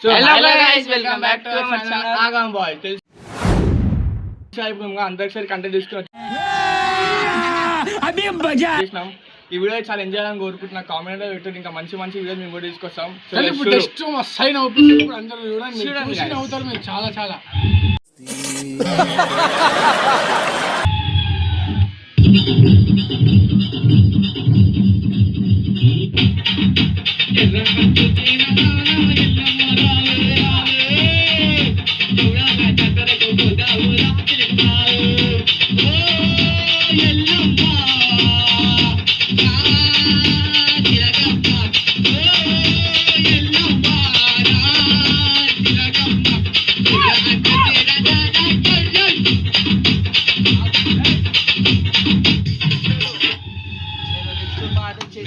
So hello guys welcome back to our channel ఆగం bye. అందరికీ content తీసుకుని చేసినాం. ఈ వీడియో చాలా ఎంజాయ్ చేయాలని కోరుకుంటున్నా. కామెంట్ పెట్టండి, ఇంకా మంచి మంచి వీడియో మేము కూడా తీసుకొస్తాం. సైన్ అవుతుంది అందరూ చూడండి అవుతారు మీరు చాలా చాలా.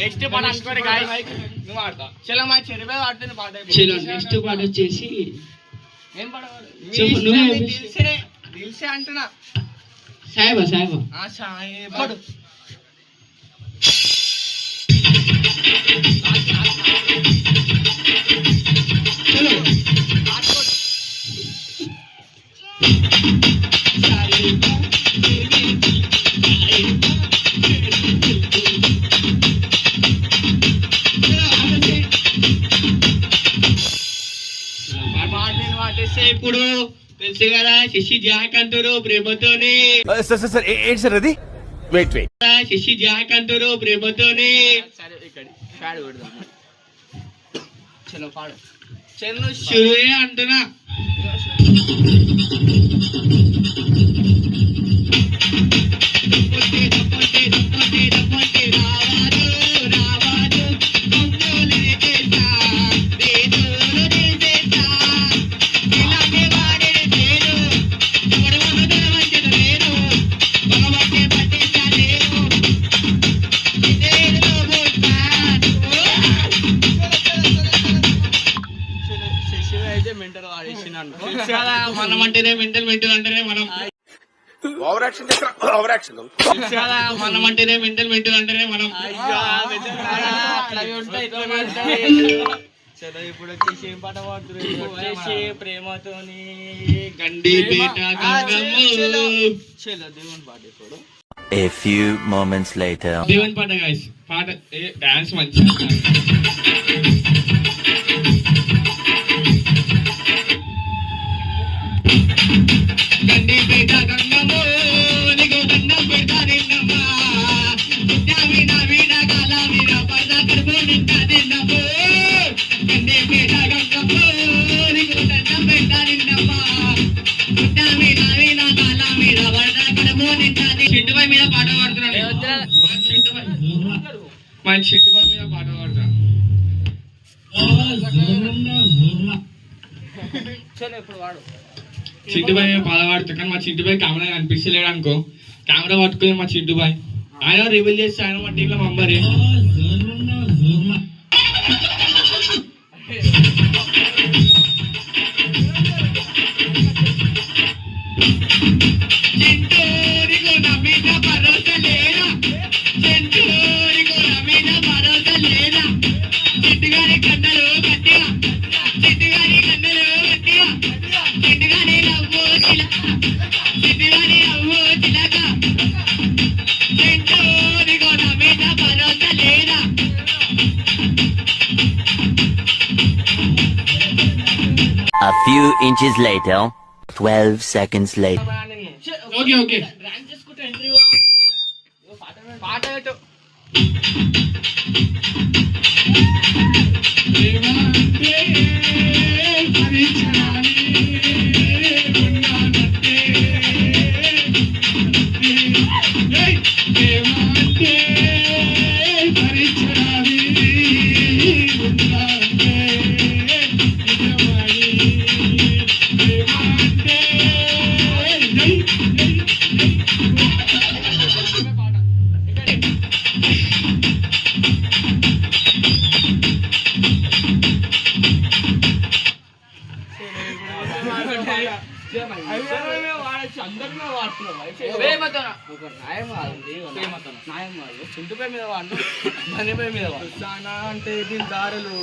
నెక్స్ట్ పాట అనుకోండి గాయ్స్, నువ్వు ఆడతా. చలో మా చెరువే ఆడుతున్న పాట. చలో నెక్స్ట్ పాట వచ్చేసి ఏం పాట? దిల్సే అంటున్నా. సాయిబా సాయిబా సాయిబా ఇప్పుడు తెలుసు కదా శశి జాక్ అంటారు ప్రేమతోనే. సార్ ఏంటి సార్ అది? వెయిట్ శశి జాక్ అంటారు ప్రేమతోనే. సరే ఇక్కడ పాడు కొడదాం. చలో పాడు. చలో షురుయే అంటున్నా. మనం అంటేనే మెంటల్ అంటేనే మనం మనం అంటేనే మెంటల్ అంటేనే మనం. చలో ఇప్పుడు వచ్చేసి ఏం పాట పాడుతుంది? ప్రేమతోని గండి పేట చలో దేవుని పాట ఇప్పుడు. A few moments later. దేవుని పాట గాయ్స్, పాట డాన్స్ మంచిగా. గండి పేట గంగమో నీకు దండం పెడతా నిన్నమ్మా. బిడ్డ వీణ వీణ కాల వీణ పడదా కడుపు నిండా నిన్నమ్మో. గండి పేట గంగమో నీకు దండం పెడతా నిన్నమ్మా. బిడ్డ వీణ వీణ కాల వీణ పడదా కడుపు నిండా. చిట్టుబాయి మీద పాట పాడుతున్నాడు. మన చిట్టుబాయి మీద పాట పాడుతున్నా. చలో ఇప్పుడు వాడు. చింటుబాయ్ పాట పాడుతా, కానీ మా చింటుబాయ్ కెమెరా కనిపిస్తలేడు అనుకో. కెమెరా పట్టుకుని మా చింటుబాయ్ ఆయన రివీల్ చేస్తే ఆయన మా టీంలో మెంబరే. A few inches later, 12 seconds later. Okay okay పాట పెట్టు. చింటుపై మీద వాడు ధనిపై మీద వాడు దుస్సానా అంటే దిల్దారులు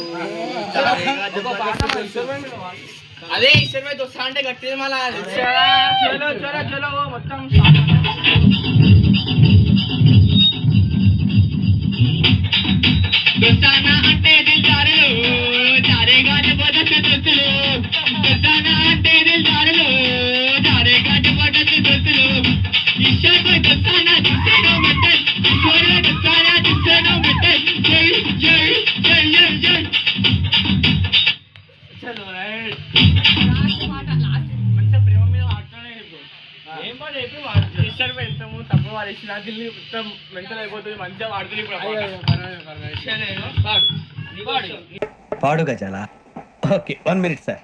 అదే ఇష్టమే దోస్తా అంటే గట్టిది మళ్ళా చలో చలో చలో మొత్తం దోస్తానా అంటే దిల్దారులు జారేగా జబర్దస్త్ దోస్తులు దోస్తానా అంటే దిల్దారులు జారేగా జబర్దస్త్ దోస్తులు ఈశ్వర్ को దోస్తానా దిసేనో మెటల్ ఈశ్వర్ దోస్తానా దిసేనో మెటల్ జై జై జై జై జై చలో రైట్ లాస్ట్ మంచిగా ప్రేమ మీద వాడుతూనే ఏం పాట చెప్పి వాడు ఈశ్వర్ ఎంతము తక్కువ వాడేసిన దిల్లి మొత్తం మెంటల్ అయిపోతుంది మంచిగా వాడుతుంది ఇప్పుడు పాడు గజాల ఓకే 1 minute సార్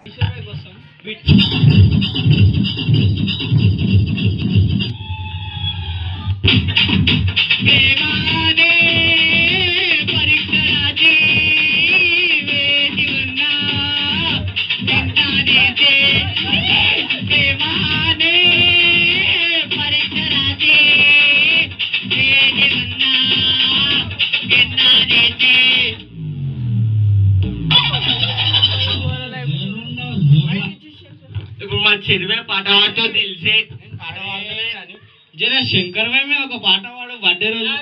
ప్రేమానే పరీక్ష రాజీ వేచి ఉన్నా విన్నానేసే ప్రేమానే పరీక్ష రాజీ వేచి ఉన్నా విన్నానేసే ఇప్పుడు మా చెరువే పాట పాడుతూ తెలిసే పాట పాడుతూనే జరా శంకర్ భాయ్ మీద ఒక పాట పాడు బర్త్డే రోజు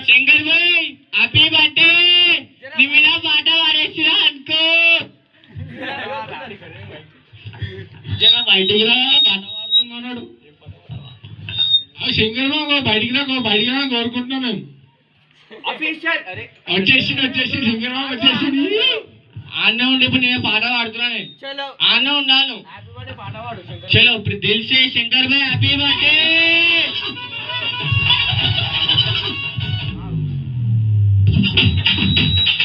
శంకర్ భాయ్ హ్యాపీ బర్త్డే నీ మీద పాట పాడేసిరా అనుకో జరా బయటికి రా పాట పాడుతున్నాడు శంకర్ బాబు బయటికి రా కోరుకుంటున్నాం మేము అఫీషియల్ అరే వచ్చేసి శంకర్ బాబు వచ్చేసింది ఆన్నే ఉండి ఇప్పుడు నేను పాట పాడుతున్నా నేను చలో ఆన్నే ఉండాను హ్యాపీ బర్త్డే పాట పాడు శంకర్ చలో ఇప్పుడు దిల్ సే శంకర్ భాయ్ హ్యాపీ బర్త్డే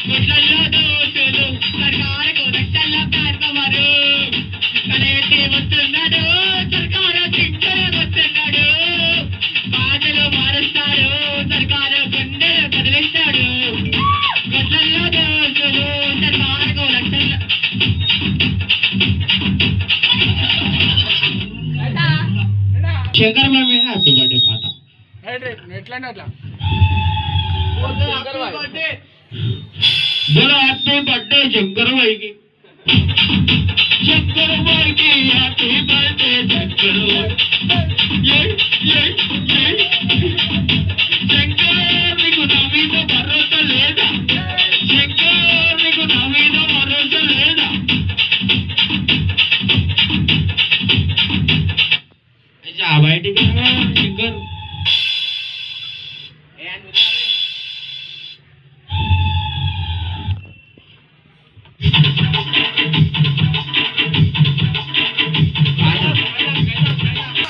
గుడ్లల్లో దోస్తులు సర్కారు కొరక్షల్లో కార్యక్రమాలు కలెట్టి వస్తున్నాడు సర్కారు శిక్షణ వస్తున్నాడు పాటలు మారుస్తాడు సర్కారు గుండెలు కదిలిస్తాడు గుడ్లల్లో దోస్తులు సర్కారు కొరక్షల్లో శంకర్ భాయ్ మీద హ్యాపీ బర్త్డే పాట ఎట్లా అట్లా శంకర్ బర్త్డే बोलो हैप्पी बर्थडे शंकर भाई की शंकर भाई की हैप्पी बर्थडे शंकर ये शंकर నీకు నా మీద భరోసా లేదా శంకర్ నీకు నా మీద భరోసా లేదా जा బయటికి రా శంకర్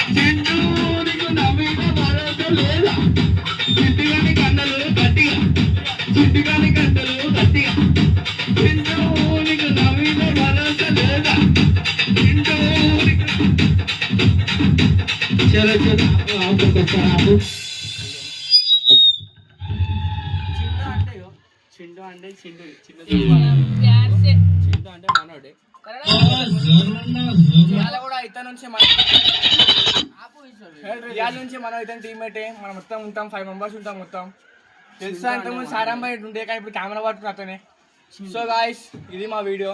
చింటూరికి నా మీద భరోసా లేదా చిట్టిగాని కండలు గట్టిగా చిట్టిగాని కండలు గట్టిగా చింటూరికి నా మీద భరోసా లేదా చింటూరికి చలో చలో ఆపు చిండు అంటే చిండు అంటే మనోడే ఇవాళ కూడా ఇతను నుంచి ఇవాళ నుంచి మనం ఇతను టీమ్మేటే మనం మొత్తం ఉంటాం 5 members ఉంటాం మొత్తం తెలుసా ఇంతకుముందు సారాంబాయి ఉండే కానీ ఇప్పుడు కెమెరా పట్టుకుని అతనే సో గాయస్ ఇది మా వీడియో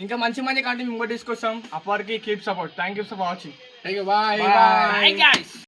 ఇంకా మంచి కంటెంట్ మేము కూడా తీసుకొస్తాం అప్పటికి keep support thank you for watching bye guys